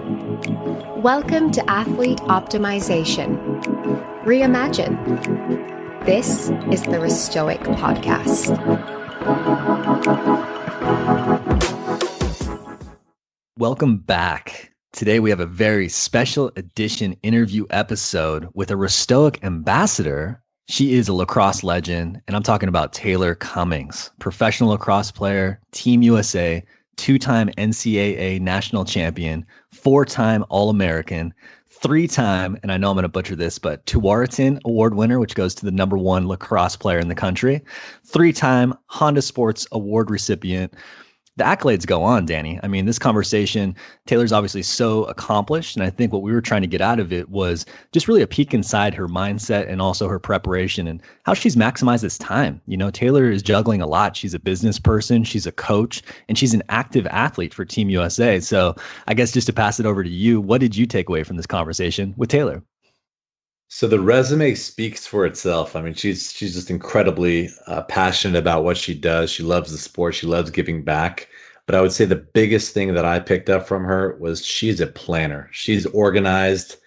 Welcome to Athlete Optimization. Reimagine. This is the Restoic podcast. Welcome back. Today we have a very special edition interview episode with a Restoic ambassador. She is a lacrosse legend, and I'm talking about Taylor Cummings, professional lacrosse player, Team USA, two-time NCAA national champion, four-time All-American, three-time, and I know I'm going to butcher this, but Tualatin Award winner, which goes to the #1 lacrosse player in the country, three-time Honda Sports Award recipient. The accolades go on, Danny. I mean, this conversation, Taylor's obviously so accomplished. And I think what we were trying to get out of it was just really a peek inside her mindset and also her preparation and how she's maximized this time. You know, Taylor is juggling a lot. She's a business person, she's a coach, and she's an active athlete for Team USA. So I guess just to pass it over to you, what did you take away from this conversation with Taylor? So the resume speaks for itself. I mean, she's just incredibly passionate about what she does. She loves the sport. She loves giving back. But I would say the biggest thing that I picked up from her was she's a planner. She's organized.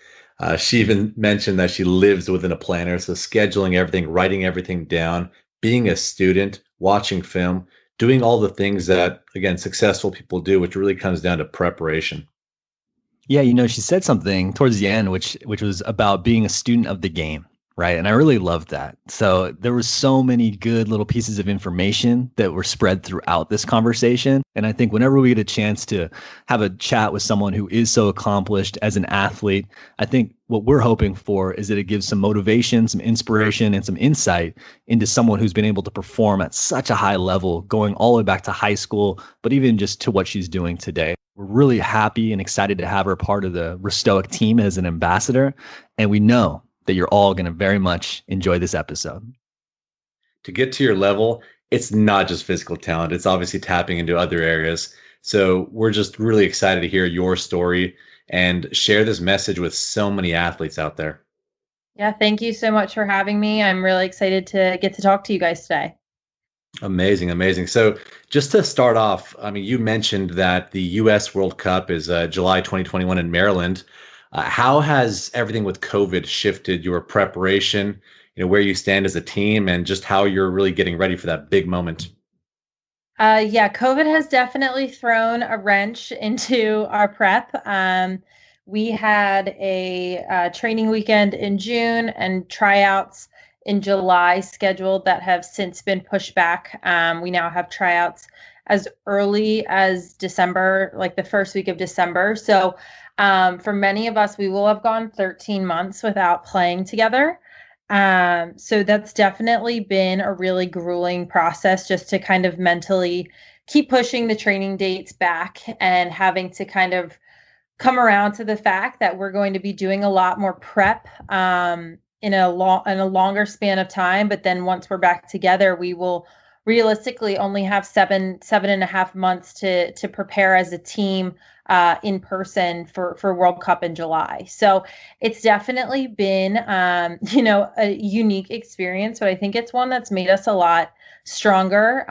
She even mentioned that she lives within a planner. So scheduling everything, writing everything down, being a student, watching film, doing all the things that, again, successful people do, which really comes down to preparation. Yeah, you know, she said something towards the end, which was about being a student of the game, right? And I really loved that. So there were so many good little pieces of information that were spread throughout this conversation. And I think whenever we get a chance to have a chat with someone who is so accomplished as an athlete, I think what we're hoping for is that it gives some motivation, some inspiration, and some insight into someone who's been able to perform at such a high level, going all the way back to high school, but even just to what she's doing today. We're really happy and excited to have her part of the Restoic team as an ambassador. And we know that you're all going to very much enjoy this episode. To get to your level, it's not just physical talent. It's obviously tapping into other areas. So we're just really excited to hear your story and share this message with so many athletes out there. Yeah, thank you so much for having me. I'm really excited to get to talk to you guys today. Amazing, amazing. So just to start off, I mean, you mentioned that the U.S. World Cup is July 2021 in Maryland. How has everything with COVID shifted your preparation, you know, where you stand as a team and just how you're really getting ready for that big moment? Yeah, COVID has definitely thrown a wrench into our prep. We had a training weekend in June and tryouts in July scheduled that have since been pushed back. We now have tryouts as early as December, like the first week of December. So for many of us, we will have gone 13 months without playing together. So that's definitely been a really grueling process just to kind of mentally keep pushing the training dates back and having to kind of come around to the fact that we're going to be doing a lot more prep in a longer span of time. But then once we're back together, we will realistically only have seven and a half months to prepare as a team in person for World Cup in July. So it's definitely been, a unique experience, but I think it's one that's made us a lot stronger,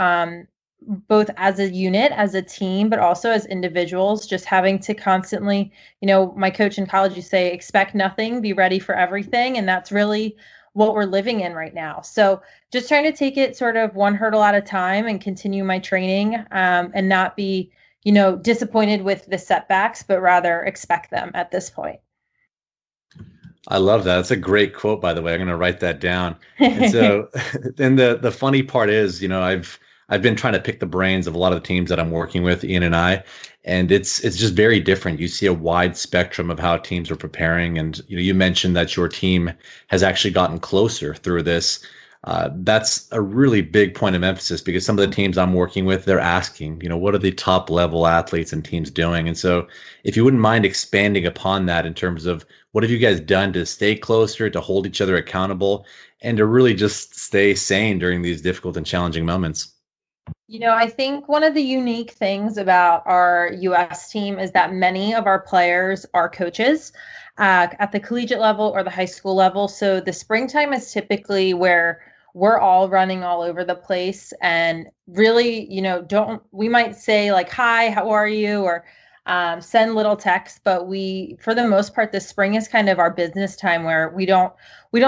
both as a unit, as a team, but also as individuals, just having to constantly, my coach in college used to say, expect nothing, be ready for everything. And that's really what we're living in right now. So just trying to take it sort of one hurdle at a time and continue my training and not be, disappointed with the setbacks, but rather expect them at this point. I love that. That's a great quote, by the way. I'm going to write that down. And so then the funny part is, I've been trying to pick the brains of a lot of the teams that I'm working with, Ian and I, and it's just very different. You see a wide spectrum of how teams are preparing. And, you mentioned that your team has actually gotten closer through this. That's a really big point of emphasis because some of the teams I'm working with, they're asking, what are the top level athletes and teams doing? And so if you wouldn't mind expanding upon that in terms of what have you guys done to stay closer, to hold each other accountable, and to really just stay sane during these difficult and challenging moments? I think one of the unique things about our U.S. team is that many of our players are coaches at the collegiate level or the high school level. So the springtime is typically where we're all running all over the place and really, we might say like, hi, how are you? Or send little texts, but for the most part, this spring is kind of our business time where we don't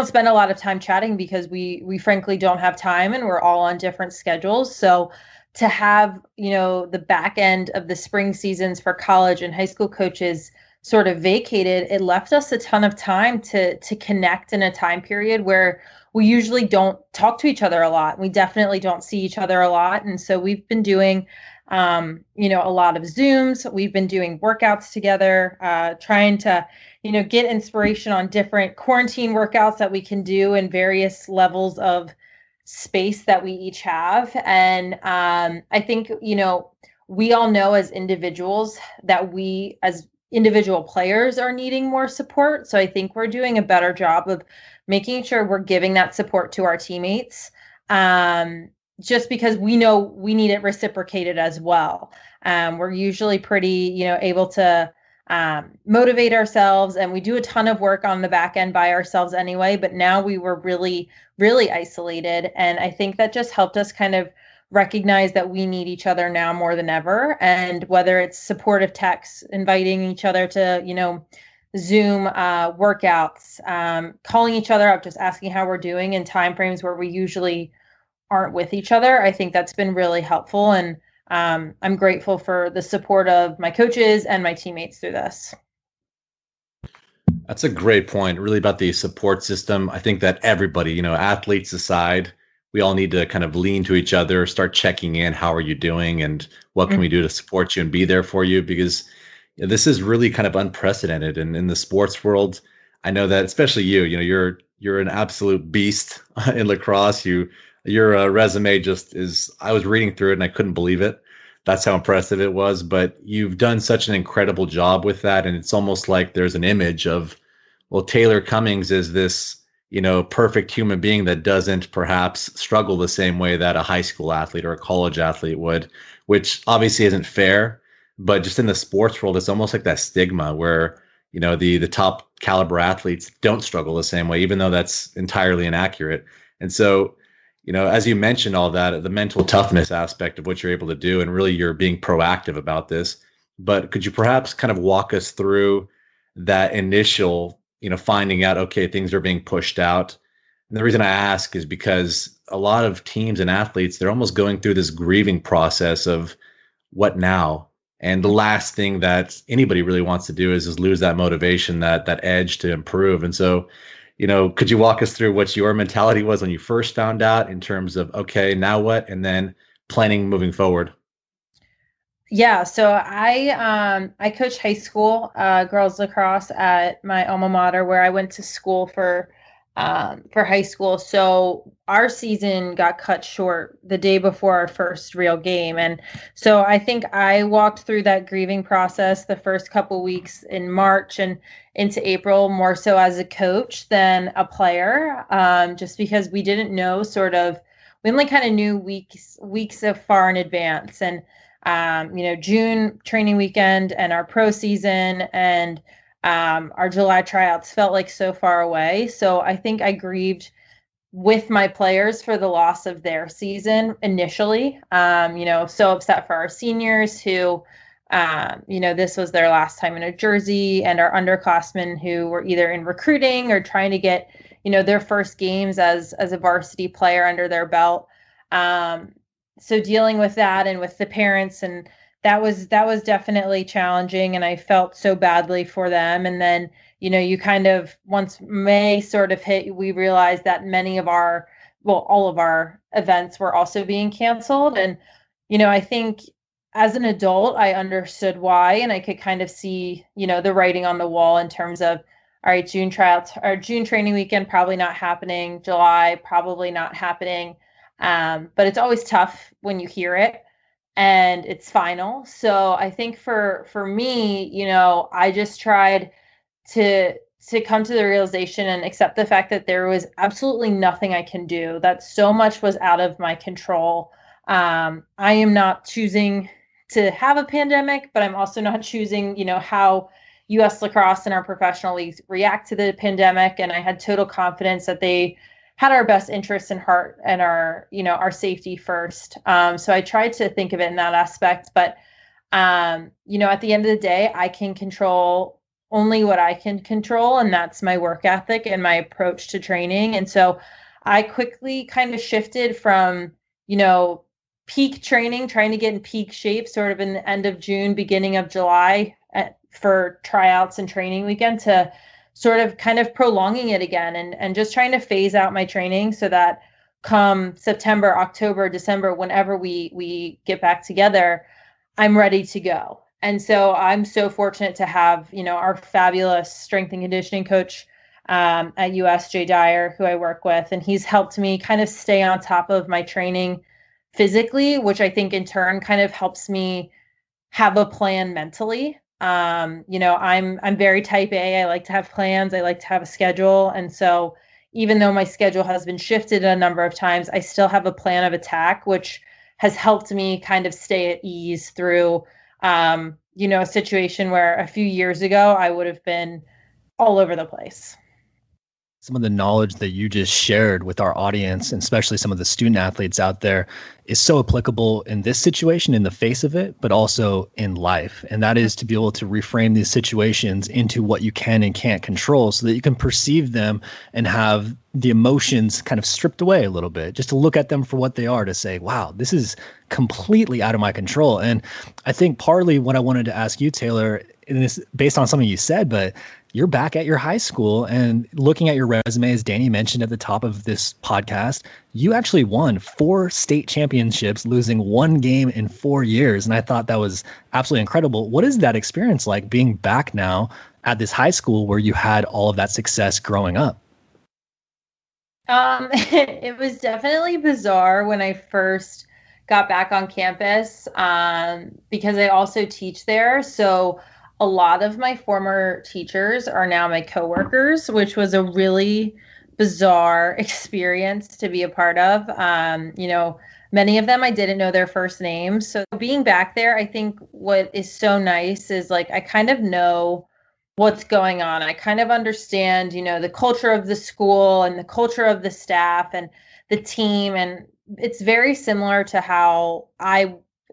spend a lot of time chatting because we frankly don't have time and we're all on different schedules. So to have, the back end of the spring seasons for college and high school coaches sort of vacated, it left us a ton of time to connect in a time period where we usually don't talk to each other a lot. We definitely don't see each other a lot. And so we've been doing a lot of Zooms. We've been doing workouts together, trying to, get inspiration on different quarantine workouts that we can do in various levels of space that we each have. And I think, we all know as individuals that we as individual players are needing more support. So I think we're doing a better job of making sure we're giving that support to our teammates. Just because we know we need it reciprocated as well. We're usually pretty, able to motivate ourselves, and we do a ton of work on the back end by ourselves anyway, but now we were really, really isolated. And I think that just helped us kind of recognize that we need each other now more than ever. And whether it's supportive texts, inviting each other to, Zoom workouts, calling each other up, just asking how we're doing in timeframes where we usually aren't with each other. I think that's been really helpful. And I'm grateful for the support of my coaches and my teammates through this. That's a great point, really, about the support system. I think that everybody, athletes aside, we all need to kind of lean to each other, start checking in. How are you doing? And what can we do to support you and be there for you? Because this is really kind of unprecedented. And in the sports world, I know that especially you're an absolute beast in lacrosse. Your resume just is, I was reading through it and I couldn't believe it. That's how impressive it was. But you've done such an incredible job with that. And it's almost like there's an image of, well, Taylor Cummings is this, perfect human being that doesn't perhaps struggle the same way that a high school athlete or a college athlete would, which obviously isn't fair. But just in the sports world, it's almost like that stigma where, the top caliber athletes don't struggle the same way, even though that's entirely inaccurate. And so, as you mentioned all that, the mental toughness aspect of what you're able to do, and really you're being proactive about this. But could you perhaps kind of walk us through that initial, finding out, okay, things are being pushed out? And the reason I ask is because a lot of teams and athletes, they're almost going through this grieving process of what now? And the last thing that anybody really wants to do is lose that motivation, that edge to improve. And so, could you walk us through what your mentality was when you first found out in terms of, okay, now what? And then planning moving forward? Yeah. So I coach high school girls lacrosse at my alma mater where I went to school for high school. So our season got cut short the day before our first real game. And so I think I walked through that grieving process the first couple weeks in March and into April, more so as a coach than a player, just because we didn't know we only kind of knew weeks of far in advance. And, June training weekend and our pro season and our July tryouts felt like so far away. So I think I grieved with my players for the loss of their season initially. So upset for our seniors who, this was their last time in a jersey, and our underclassmen who were either in recruiting or trying to get, their first games as a varsity player under their belt. So dealing with that and with the parents, and that was definitely challenging, and I felt so badly for them. And then, you kind of, once May sort of hit, we realized that all of our events were also being canceled. And, I think as an adult, I understood why, and I could kind of see, the writing on the wall in terms of, all right, June tryouts or June training weekend, probably not happening. July, probably not happening. But it's always tough when you hear it and it's final. So I think for me, I just tried to come to the realization and accept the fact that there was absolutely nothing I can do, that so much was out of my control. I am not choosing to have a pandemic, but I'm also not choosing, how US Lacrosse and our professional leagues react to the pandemic. And I had total confidence that they had our best interests in heart and our safety first. So I tried to think of it in that aspect, but At the end of the day, I can control only what I can control, and that's my work ethic and my approach to training. And so I quickly kind of shifted from, peak training, trying to get in peak shape sort of in the end of June, beginning of July for tryouts and training weekend, to sort of kind of prolonging it again, and just trying to phase out my training so that come September, October, December, whenever we get back together, I'm ready to go. And so I'm so fortunate to have, our fabulous strength and conditioning coach at US, Jay Dyer, who I work with, and he's helped me kind of stay on top of my training physically, which I think in turn kind of helps me have a plan mentally. I'm very type A. I like to have plans. I like to have a schedule. And so even though my schedule has been shifted a number of times, I still have a plan of attack, which has helped me kind of stay at ease through, a situation where a few years ago I would have been all over the place. Some of the knowledge that you just shared with our audience, and especially some of the student athletes out there, is so applicable in this situation, in the face of it, but also in life. And that is to be able to reframe these situations into what you can and can't control, so that you can perceive them and have the emotions kind of stripped away a little bit, just to look at them for what they are, to say, wow, this is completely out of my control. And I think partly what I wanted to ask you, Taylor, and this based on something you said, but you're back at your high school, and looking at your resume, as Danny mentioned at the top of this podcast, you actually won 4 state championships, losing 1 game in 4 years. And I thought that was absolutely incredible. What is that experience like, being back now at this high school where you had all of that success growing up? It was definitely bizarre when I first got back on campus, because I also teach there. So a lot of my former teachers are now my coworkers, which was a really bizarre experience to be a part of. Many of them I didn't know their first names. So being back there, I think what is so nice is like I kind of know what's going on. I kind of understand, the culture of the school and the culture of the staff and the team. And it's very similar to how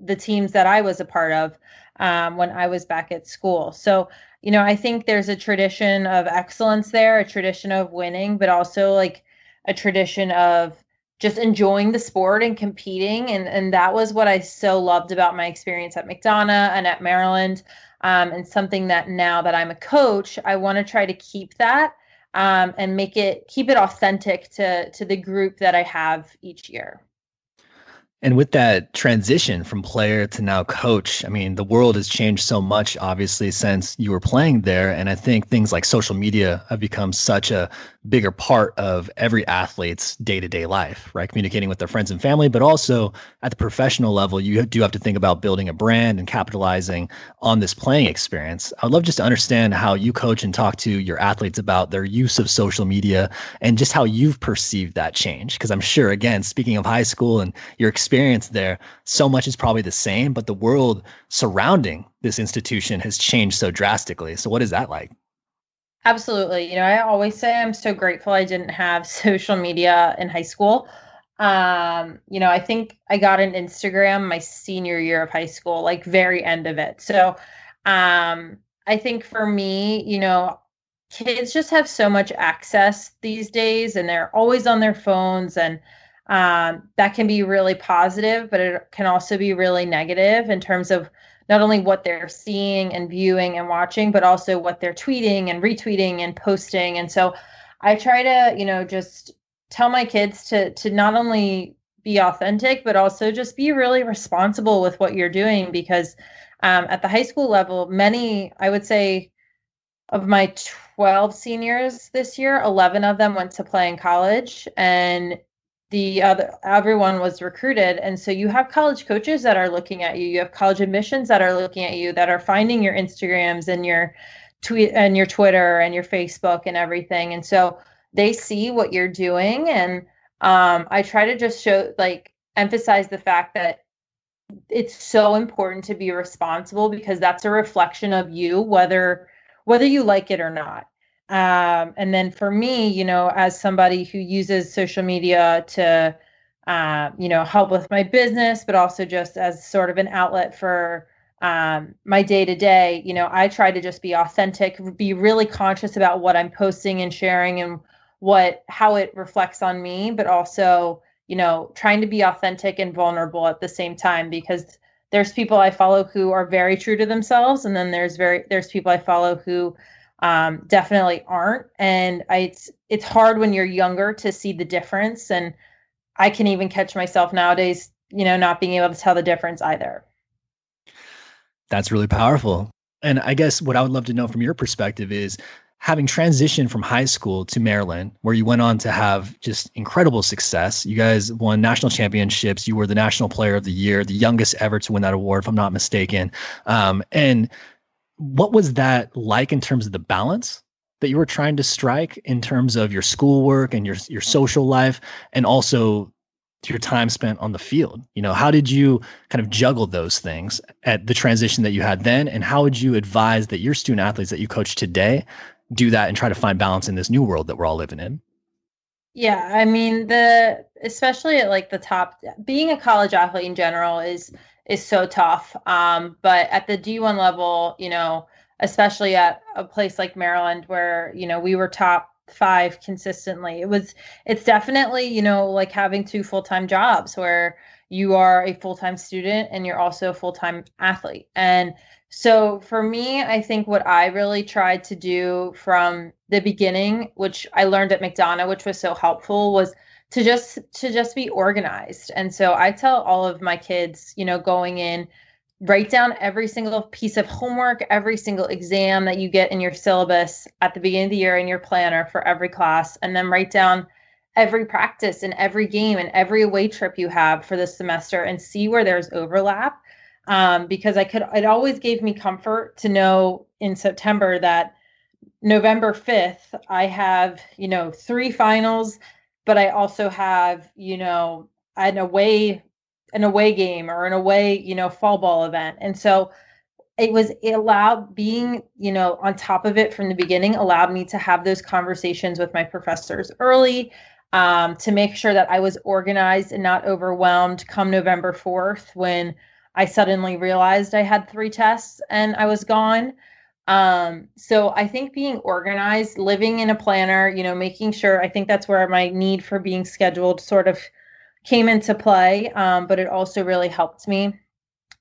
the teams that I was a part of when I was back at school. So, I think there's a tradition of excellence there, a tradition of winning, but also like a tradition of just enjoying the sport and competing. And that was what I so loved about my experience at McDonough and at Maryland. And something that now that I'm a coach, I want to try to keep that and keep it authentic to the group that I have each year. And with that transition from player to now coach, I mean, the world has changed so much, obviously, since you were playing there. And I think things like social media have become such a bigger part of every athlete's day-to-day life, right? Communicating with their friends and family, but also at the professional level, you do have to think about building a brand and capitalizing on this playing experience. I'd love just to understand how you coach and talk to your athletes about their use of social media and just how you've perceived that change. Because I'm sure, again, speaking of high school and your experience there, so much is probably the same, but the world surrounding this institution has changed so drastically. So what is that like? Absolutely. I always say I'm so grateful I didn't have social media in high school. I think I got an Instagram my senior year of high school, like very end of it. So I think for me, kids just have so much access these days, and they're always on their phones, and that can be really positive, but it can also be really negative in terms of not only what they're seeing and viewing and watching, but also what they're tweeting and retweeting and posting. And so I try to, just tell my kids to not only be authentic, but also just be really responsible with what you're doing. Because at the high school level, I would say of my 12 seniors this year, 11 of them went to play in college, and everyone was recruited. And so you have college coaches that are looking at you. You have college admissions that are looking at you, that are finding your Instagrams and your tweet and your Twitter and your Facebook and everything. And so they see what you're doing. And I try to just emphasize the fact that it's so important to be responsible, because that's a reflection of you, whether you like it or not. And then for me, as somebody who uses social media to, help with my business, but also just as sort of an outlet for my day to day, I try to just be authentic, be really conscious about what I'm posting and sharing and how it reflects on me, but also, trying to be authentic and vulnerable at the same time, because there's people I follow who are very true to themselves. And then there's people I follow who definitely aren't. And it's hard when you're younger to see the difference. And I can even catch myself nowadays, not being able to tell the difference either. That's really powerful. And I guess what I would love to know from your perspective is, having transitioned from high school to Maryland, where you went on to have just incredible success. You guys won national championships. You were the National Player of the Year, the youngest ever to win that award, if I'm not mistaken. And what was that like in terms of the balance that you were trying to strike in terms of your schoolwork and your social life, and also your time spent on the field? How did you kind of juggle those things at the transition that you had then? And how would you advise that your student athletes that you coach today do that and try to find balance in this new world that we're all living in? Yeah, I mean, especially at like the top, being a college athlete in general is so tough. But at the D1 level, especially at a place like Maryland where, we were top 5 consistently, it's definitely, like having 2 full-time jobs where you are a full-time student and you're also a full-time athlete. And so for me, I think what I really tried to do from the beginning, which I learned at McDonough, which was so helpful, was to just be organized. And so I tell all of my kids, going in, write down every single piece of homework, every single exam that you get in your syllabus at the beginning of the year in your planner for every class, and then write down every practice and every game and every away trip you have for the semester, and see where there's overlap. Because it always gave me comfort to know in September that November 5th, I have, 3 finals, but I also have, an away game or an away, fall ball event. And so it allowed being, on top of it from the beginning, allowed me to have those conversations with my professors early, to make sure that I was organized and not overwhelmed come November 4th, when I suddenly realized I had 3 tests and I was gone. So I think being organized, living in a planner, making sure, I think that's where my need for being scheduled sort of came into play. But it also really helped me,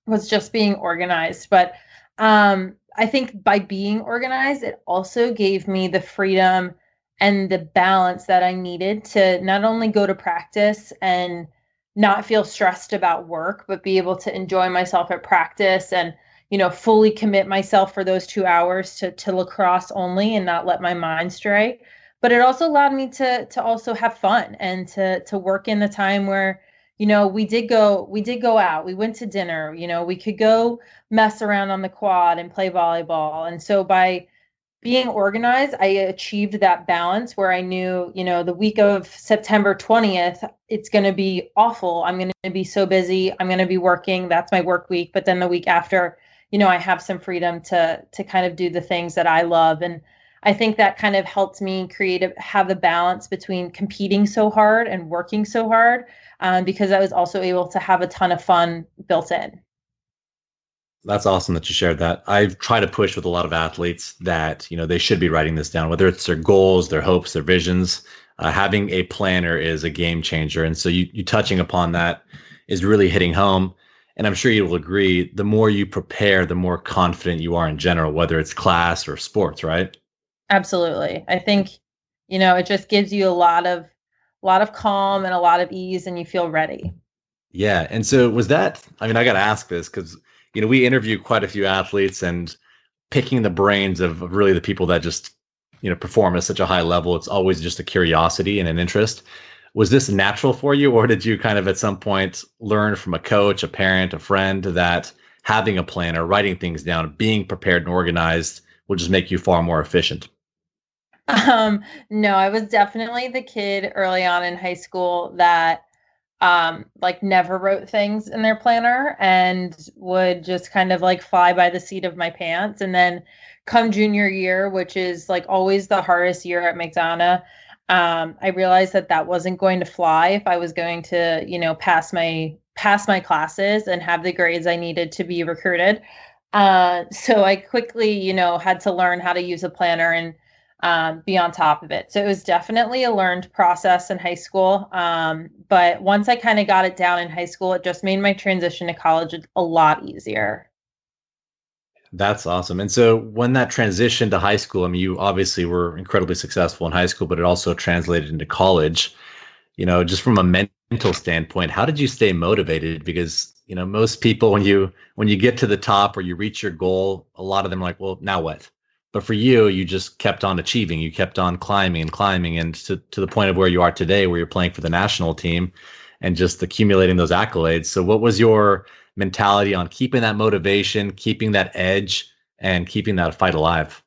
was just being organized. But I think by being organized, it also gave me the freedom and the balance that I needed to not only go to practice and not feel stressed about work, but be able to enjoy myself at practice and, fully commit myself for those 2 hours to lacrosse only and not let my mind stray. But it also allowed me to also have fun and to work in the time where, we did go out, we went to dinner, we could go mess around on the quad and play volleyball. And so by being organized, I achieved that balance where I knew, the week of September 20th, it's going to be awful. I'm going to be so busy. I'm going to be working. That's my work week. But then the week after, I have some freedom to kind of do the things that I love. And I think that kind of helped me have a balance between competing so hard and working so hard, because I was also able to have a ton of fun built in. That's awesome that you shared that. I've tried to push with a lot of athletes that, they should be writing this down, whether it's their goals, their hopes, their visions. Having a planner is a game changer. And so you touching upon that is really hitting home. And I'm sure you will agree, the more you prepare, the more confident you are in general, whether it's class or sports, right? Absolutely. I think, it just gives you a lot of calm and a lot of ease, and you feel ready. Yeah. And so was that, I got to ask this because, we interview quite a few athletes, and picking the brains of really the people that just, perform at such a high level, it's always just a curiosity and an interest. Was this natural for you, or did you kind of at some point learn from a coach, a parent, a friend that having a planner, writing things down, being prepared and organized will just make you far more efficient? No, I was definitely the kid early on in high school that never wrote things in their planner and would just kind of fly by the seat of my pants. And then come junior year, which is always the hardest year at McDonough, I realized that wasn't going to fly if I was going to, pass my classes and have the grades I needed to be recruited. So I quickly, had to learn how to use a planner and be on top of it. So it was definitely a learned process in high school. But once I kind of got it down in high school, it just made my transition to college a lot easier. That's awesome. And so when that transition to high school, I mean, you obviously were incredibly successful in high school, but it also translated into college. Just from a mental standpoint, how did you stay motivated? Because, most people, when you get to the top or you reach your goal, a lot of them are like, well, now what? But for you, you just kept on achieving. You kept on climbing and climbing, and to the point of where you are today, where you're playing for the national team and just accumulating those accolades. So what was your mentality on keeping that motivation, keeping that edge, and keeping that fight alive?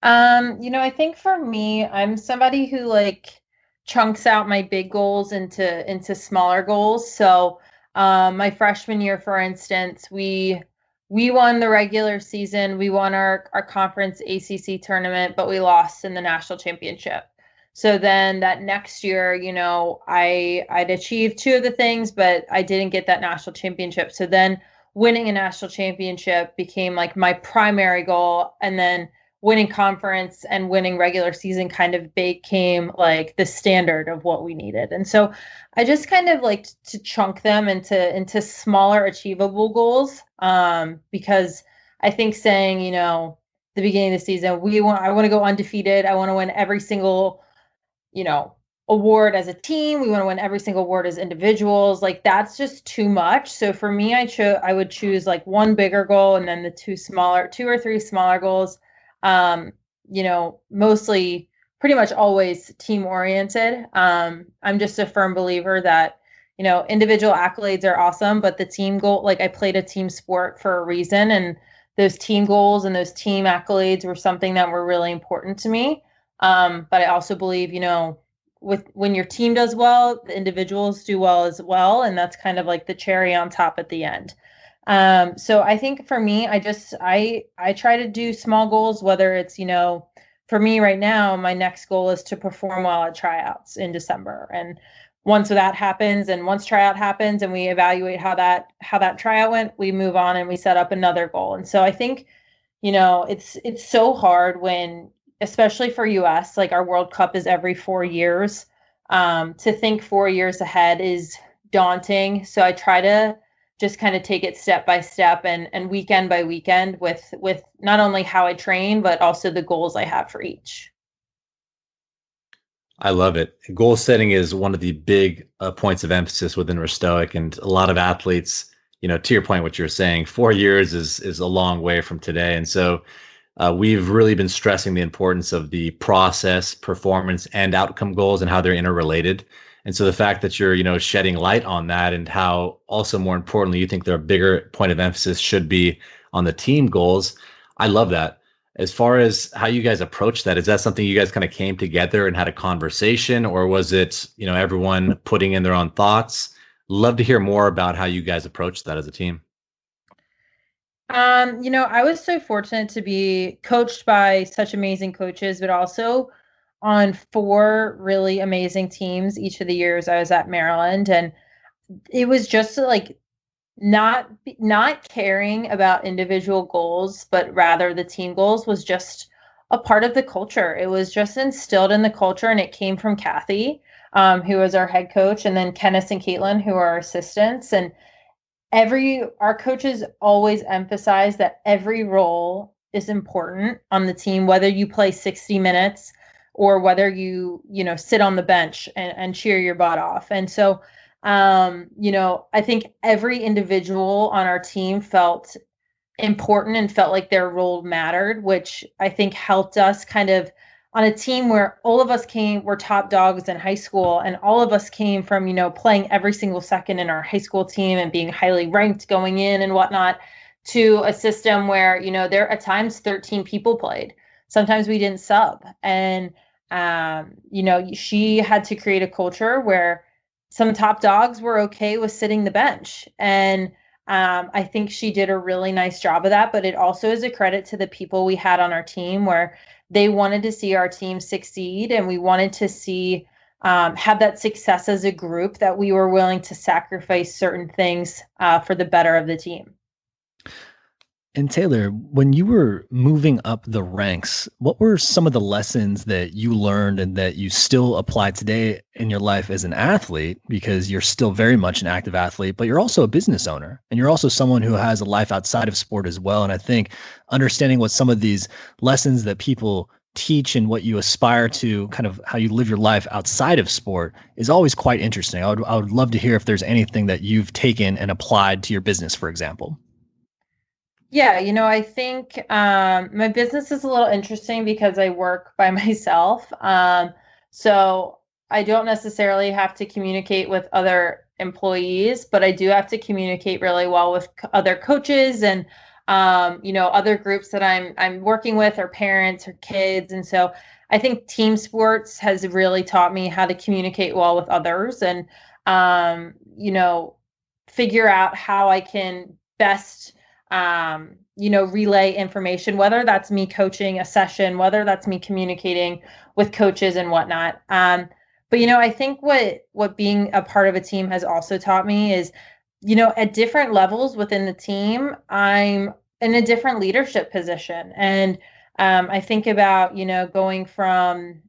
I think for me, I'm somebody who like chunks out my big goals into smaller goals. So, my freshman year, for instance, we won the regular season. We won our conference ACC tournament, but we lost in the national championship. So then that next year, I'd achieved two of the things, but I didn't get that national championship. So then winning a national championship became like my primary goal, and then winning conference and winning regular season kind of became like the standard of what we needed. And so I just kind of like to chunk them into smaller achievable goals, because I think saying, the beginning of the season, I want to go undefeated. I want to win every single, you know, award as a team. We want to win every single award as individuals. Like that's just too much. So for me, I would choose like one bigger goal and then the two or three smaller goals. Mostly pretty much always team oriented. I'm just a firm believer that, individual accolades are awesome, but the team goal, like I played a team sport for a reason, and those team goals and those team accolades were something that were really important to me. But I also believe, when your team does well, the individuals do well as well. And that's kind of like the cherry on top at the end. So I think for me, I try to do small goals, whether it's, for me right now, my next goal is to perform well at tryouts in December. And once that happens and once tryout happens and we evaluate how that tryout went, we move on and we set up another goal. And so I think, it's so hard when, especially for US, like our World Cup is every 4 years. To think 4 years ahead is daunting. So I try to just kind of take it step by step and weekend by weekend with not only how I train, but also the goals I have for each. I love it. Goal setting is one of the big points of emphasis within Restoic, and a lot of athletes, to your point, what you're saying, 4 years is a long way from today. And so we've really been stressing the importance of the process, performance, and outcome goals and how they're interrelated. And so the fact that you're, shedding light on that, and how also more importantly, you think their bigger point of emphasis should be on the team goals. I love that. As far as how you guys approach that, is that something you guys kind of came together and had a conversation, or was it, everyone putting in their own thoughts? Love to hear more about how you guys approach that as a team. I was so fortunate to be coached by such amazing coaches, but also on four really amazing teams each of the years I was at Maryland. And it was just like not caring about individual goals, but rather the team goals was just a part of the culture. It was just instilled in the culture, and it came from Kathy, who was our head coach, and then Kenneth and Caitlin, who are our assistants. And our coaches always emphasize that every role is important on the team, whether you play 60 minutes or whether you sit on the bench and cheer your butt off. And so, I think every individual on our team felt important and felt like their role mattered, which I think helped us kind of on a team where all of us were top dogs in high school, and all of us came from, playing every single second in our high school team and being highly ranked going in and whatnot, to a system where, there at times 13 people played. Sometimes we didn't sub. And, she had to create a culture where some top dogs were okay with sitting the bench. And I think she did a really nice job of that, but it also is a credit to the people we had on our team, where they wanted to see our team succeed, and we wanted to see have that success as a group, that we were willing to sacrifice certain things for the better of the team. And Taylor, when you were moving up the ranks, what were some of the lessons that you learned and that you still apply today in your life as an athlete? Because you're still very much an active athlete, but you're also a business owner and you're also someone who has a life outside of sport as well. And I think understanding what some of these lessons that people teach and what you aspire to, kind of how you live your life outside of sport, is always quite interesting. I would love to hear if there's anything that you've taken and applied to your business, for example. Yeah, I think my business is a little interesting because I work by myself. So I don't necessarily have to communicate with other employees, but I do have to communicate really well with other coaches and other groups that I'm working with, or parents or kids. And so I think team sports has really taught me how to communicate well with others and figure out how I can best relay information, whether that's me coaching a session, whether that's me communicating with coaches and whatnot. But I think what being a part of a team has also taught me is, at different levels within the team, I'm in a different leadership position. And I think about, going from,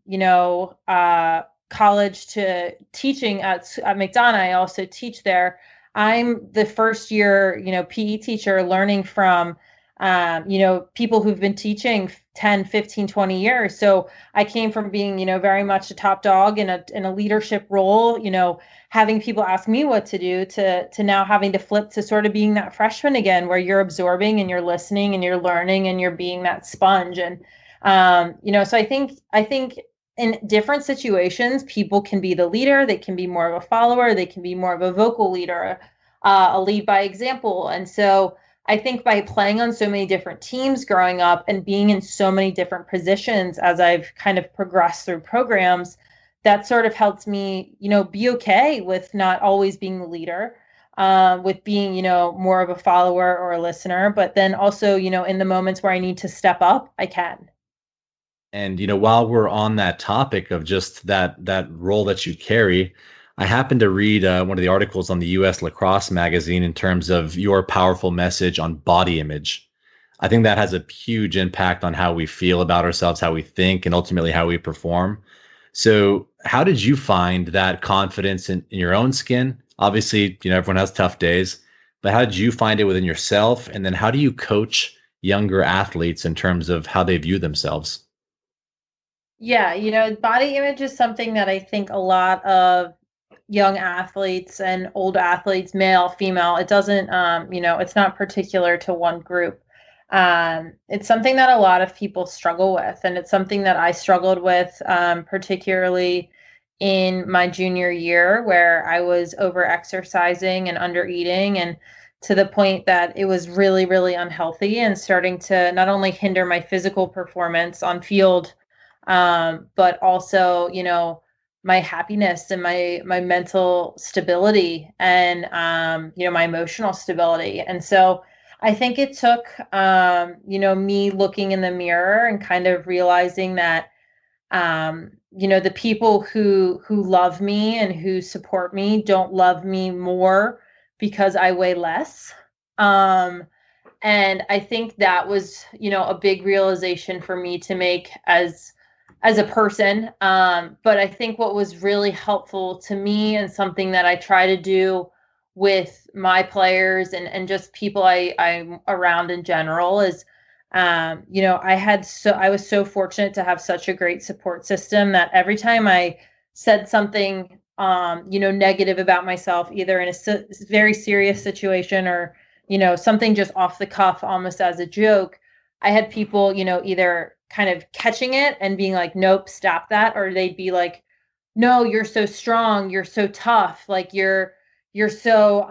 college to teaching at McDonough. I also teach there. I'm the first year, PE teacher, learning from, people who've been teaching 10, 15, 20 years. So I came from being, very much a top dog in a leadership role, having people ask me what to do, to now having to flip to sort of being that freshman again, where you're absorbing and you're listening and you're learning and you're being that sponge. And, so I think in different situations, people can be the leader, they can be more of a follower, they can be more of a vocal leader, a lead by example. And so I think by playing on so many different teams growing up and being in so many different positions as I've kind of progressed through programs, that sort of helps me, be okay with not always being the leader, with being, more of a follower or a listener, but then also, in the moments where I need to step up, I can. And while we're on that topic of just that role that you carry, I happened to read one of the articles on the US Lacrosse magazine in terms of your powerful message on body image. I think that has a huge impact on how we feel about ourselves, how we think, and ultimately how we perform. So how did you find that confidence in your own skin? Obviously, everyone has tough days, but how did you find it within yourself? And then how do you coach younger athletes in terms of how they view themselves? Yeah, body image is something that I think a lot of young athletes and old athletes, male, female, it doesn't, it's not particular to one group. It's something that a lot of people struggle with. And it's something that I struggled with, particularly in my junior year, where I was over exercising and under eating, and to the point that it was really, really unhealthy and starting to not only hinder my physical performance on field, but also, my happiness and my mental stability and, my emotional stability. And so I think it took, me looking in the mirror and kind of realizing that, the people who love me and who support me don't love me more because I weigh less. And I think that was, a big realization for me to make as a person. But I think what was really helpful to me and something that I try to do with my players and just people I'm around in general is, I was so fortunate to have such a great support system that every time I said something, negative about myself, either in a very serious situation or, something just off the cuff, almost as a joke, I had people, either kind of catching it and being like, nope, stop that. Or they'd be like, no, you're so strong. You're so tough. Like you're so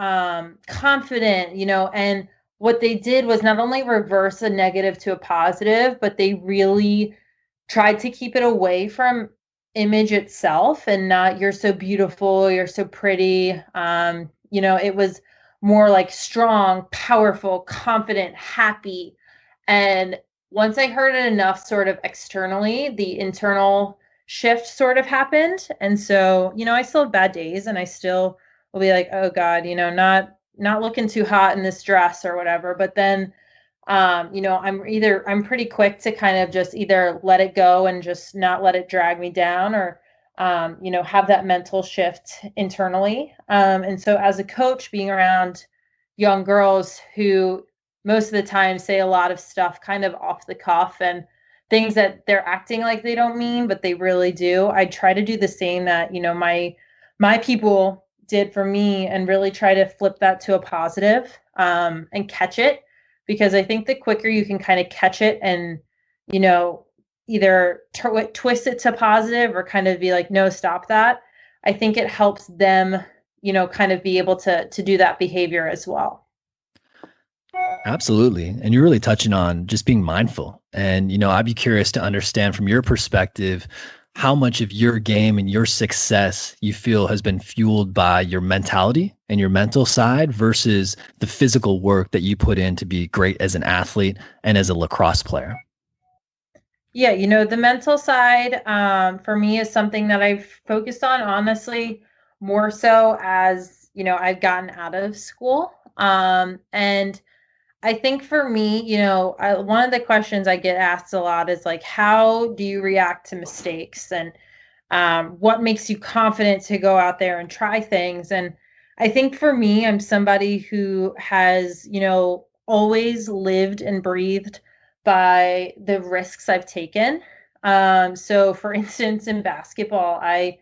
confident, and what they did was not only reverse a negative to a positive, but they really tried to keep it away from image itself and not, you're so beautiful, you're so pretty. It was more like strong, powerful, confident, happy. And once I heard it enough sort of externally, the internal shift sort of happened. And so, I still have bad days and I still will be like, oh God, not looking too hot in this dress or whatever. But then I'm pretty quick to kind of just either let it go and just not let it drag me down, or have that mental shift internally. And so as a coach, being around young girls who most of the time say a lot of stuff kind of off the cuff and things that they're acting like they don't mean, but they really do. I try to do the same that, my people did for me, and really try to flip that to a positive, and catch it. Because I think the quicker you can kind of catch it and, either twist it to positive or kind of be like, no, stop that. I think it helps them, kind of be able to do that behavior as well. Absolutely. And you're really touching on just being mindful. And, I'd be curious to understand from your perspective, how much of your game and your success you feel has been fueled by your mentality and your mental side versus the physical work that you put in to be great as an athlete and as a lacrosse player. Yeah, the mental side, for me, is something that I've focused on, honestly, more so as, I've gotten out of school. And I think for me, one of the questions I get asked a lot is like, how do you react to mistakes? And what makes you confident to go out there and try things? And I think for me, I'm somebody who has, always lived and breathed by the risks I've taken. So for instance, in basketball, I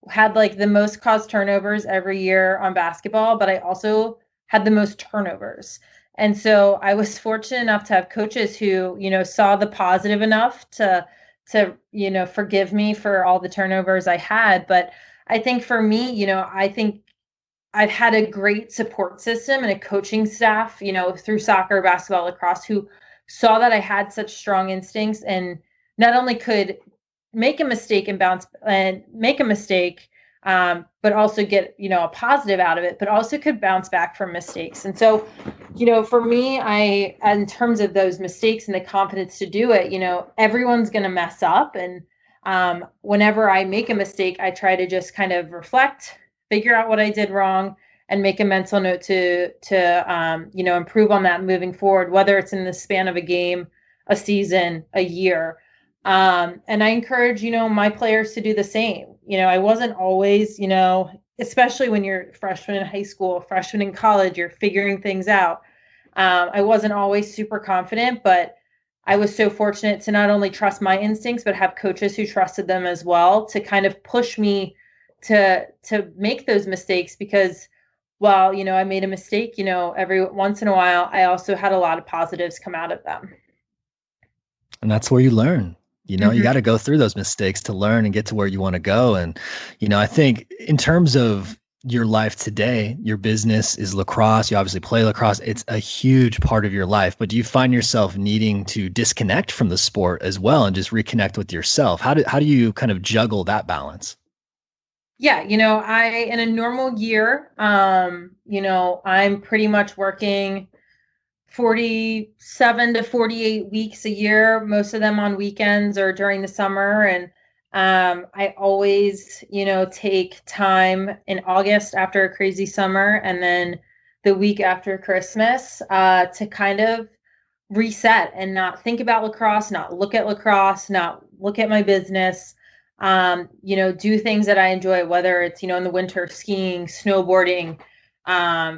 had like the most caused turnovers every year on basketball, but I also had the most turnovers. And so I was fortunate enough to have coaches who, saw the positive enough to, forgive me for all the turnovers I had. But I think for me, I think I've had a great support system and a coaching staff, through soccer, basketball, lacrosse, who saw that I had such strong instincts and not only could make a mistake and make a mistake, but also get, a positive out of it, but also could bounce back from mistakes. And so, for me, in terms of those mistakes and the confidence to do it, everyone's going to mess up. And whenever I make a mistake, I try to just kind of reflect, figure out what I did wrong, and make a mental note to improve on that moving forward, whether it's in the span of a game, a season, a year. And I encourage, my players to do the same. I wasn't always, especially when you're a freshman in high school, freshman in college, you're figuring things out. I wasn't always super confident, but I was so fortunate to not only trust my instincts, but have coaches who trusted them as well to kind of push me to make those mistakes. Because while, I made a mistake, every once in a while, I also had a lot of positives come out of them. And that's where you learn. You got to go through those mistakes to learn and get to where you want to go. And, I think in terms of your life today, your business is lacrosse. You obviously play lacrosse. It's a huge part of your life, but do you find yourself needing to disconnect from the sport as well and just reconnect with yourself? How do you kind of juggle that balance? Yeah, in a normal year, I'm pretty much working 47 to 48 weeks a year, most of them on weekends or during the summer. And I always, take time in August after a crazy summer and then the week after Christmas to kind of reset and not think about lacrosse, not look at lacrosse, not look at my business, do things that I enjoy, whether it's, in the winter, skiing, snowboarding,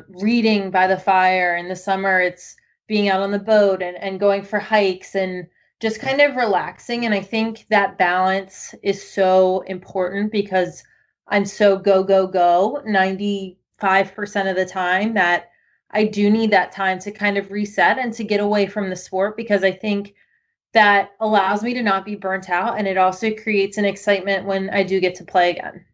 reading by the fire. In the summer, it's being out on the boat and going for hikes and just kind of relaxing. And I think that balance is so important because I'm so go 95% of the time that I do need that time to kind of reset and to get away from the sport, because I think that allows me to not be burnt out. And it also creates an excitement when I do get to play again.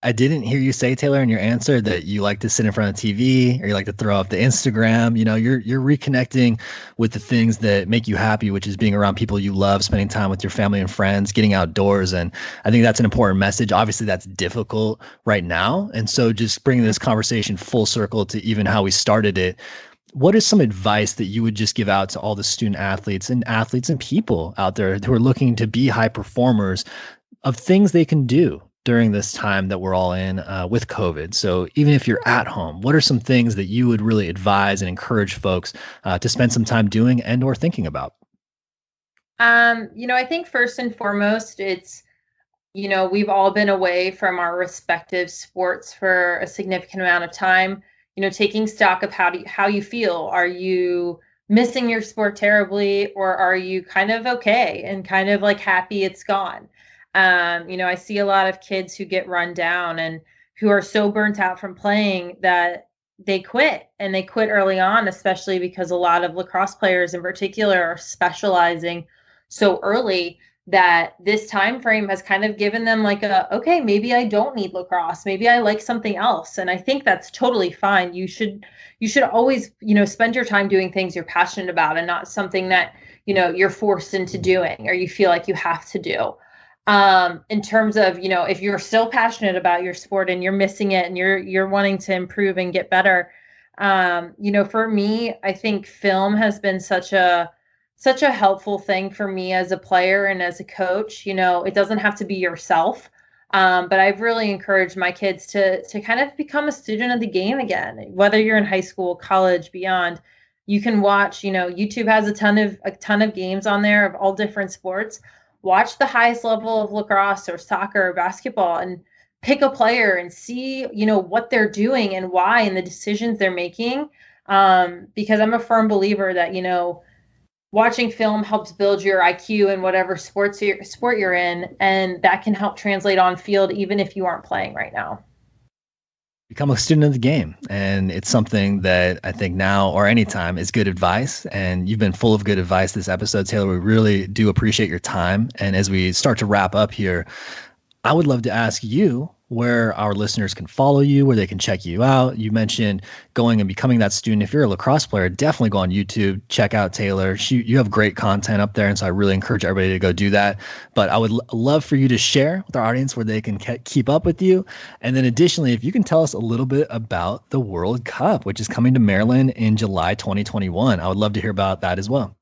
I didn't hear you say, Taylor, in your answer that you like to sit in front of TV or you like to throw up the Instagram. You're reconnecting with the things that make you happy, which is being around people you love, spending time with your family and friends, getting outdoors. And I think that's an important message. Obviously, that's difficult right now. And so just bringing this conversation full circle to even how we started it, what is some advice that you would just give out to all the student athletes and people out there who are looking to be high performers of things they can do during this time that we're all in with COVID. So even if you're at home, what are some things that you would really advise and encourage folks to spend some time doing and or thinking about? I think first and foremost, it's, we've all been away from our respective sports for a significant amount of time, taking stock of how you feel. Are you missing your sport terribly, or are you kind of okay and kind of like happy it's gone? I see a lot of kids who get run down and who are so burnt out from playing that they quit, and they quit early on, especially because a lot of lacrosse players in particular are specializing so early that this time frame has kind of given them like okay, maybe I don't need lacrosse. Maybe I like something else. And I think that's totally fine. You should always, spend your time doing things you're passionate about and not something that, you're forced into doing or you feel like you have to do. In terms of, if you're still passionate about your sport and you're missing it and you're wanting to improve and get better, for me, I think film has been such a helpful thing for me as a player and as a coach. It doesn't have to be yourself. But I've really encouraged my kids to kind of become a student of the game again, whether you're in high school, college, beyond. You can watch, YouTube has a ton of games on there of all different sports. Watch the highest level of lacrosse or soccer or basketball and pick a player and see, what they're doing and why and the decisions they're making. Because I'm a firm believer that, watching film helps build your IQ in whatever sport you're in, and that can help translate on field even if you aren't playing right now. Become a student of the game. And it's something that I think now or anytime is good advice. And you've been full of good advice this episode, Taylor. We really do appreciate your time. And as we start to wrap up here, I would love to ask you where our listeners can follow you, where they can check you out. You mentioned going and becoming that student. If you're a lacrosse player, definitely go on YouTube, check out Taylor. You have great content up there, and so I really encourage everybody to go do that. But I would love for you to share with our audience where they can keep up with you. And then additionally, if you can tell us a little bit about the World Cup, which is coming to Maryland in July 2021. I would love to hear about that as well.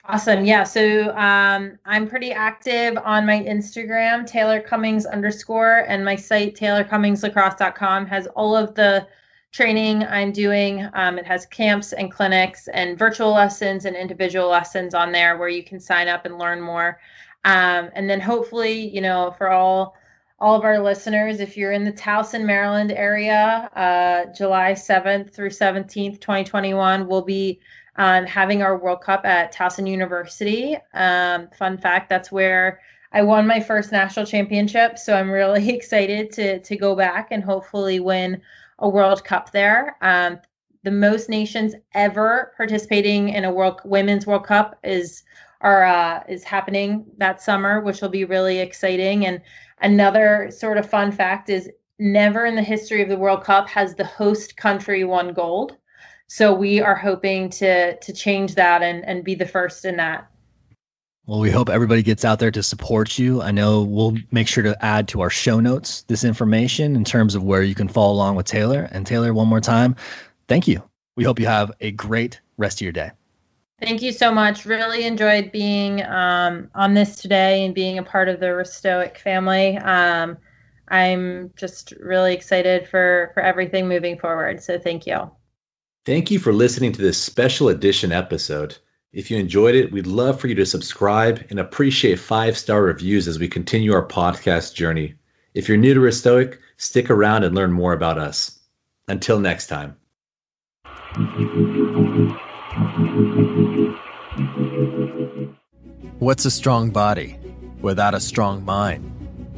Awesome. Yeah. So I'm pretty active on my Instagram, Taylor Cummings _, and my site, taylorcummingslacrosse.com, has all of the training I'm doing. It has camps and clinics and virtual lessons and individual lessons on there where you can sign up and learn more. And then hopefully, for all of our listeners, if you're in the Towson, Maryland area, July 7th through 17th, 2021, we'll be having our World Cup at Towson University. Fun fact, that's where I won my first national championship. So I'm really excited to go back and hopefully win a World Cup there. The most nations ever participating in a Women's World Cup is happening that summer, which will be really exciting. And another sort of fun fact is never in the history of the World Cup has the host country won gold. So we are hoping to change that and be the first in that. Well, we hope everybody gets out there to support you. I know we'll make sure to add to our show notes this information in terms of where you can follow along with Taylor. And Taylor, one more time, thank you. We hope you have a great rest of your day. Thank you so much. Really enjoyed being on this today and being a part of the Restoic family. I'm just really excited for everything moving forward. So thank you. Thank you for listening to this special edition episode. If you enjoyed it, we'd love for you to subscribe and appreciate 5-star reviews as we continue our podcast journey. If you're new to Restoic, stick around and learn more about us. Until next time. What's a strong body without a strong mind?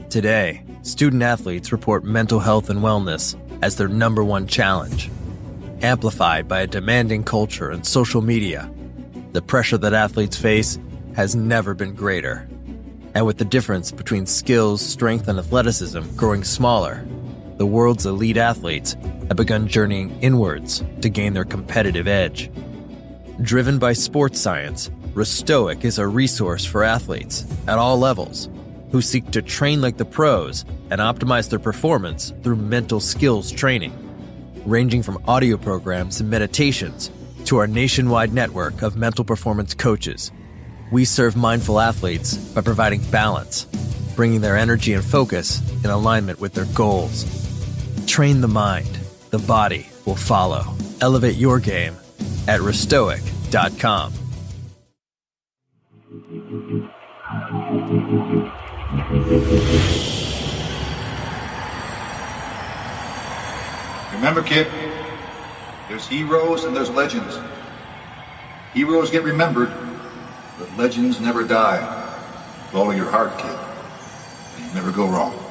Today, student athletes report mental health and wellness as their number one challenge. Amplified by a demanding culture and social media, the pressure that athletes face has never been greater. And with the difference between skills, strength, and athleticism growing smaller, the world's elite athletes have begun journeying inwards to gain their competitive edge. Driven by sports science, Restoic is a resource for athletes at all levels who seek to train like the pros and optimize their performance through mental skills training. Ranging from audio programs and meditations to our nationwide network of mental performance coaches, we serve mindful athletes by providing balance, bringing their energy and focus in alignment with their goals. Train the mind. The body will follow. Elevate your game at Restoic.com. Remember, kid, there's heroes and there's legends. Heroes get remembered, but legends never die. Follow your heart, kid, and you never go wrong.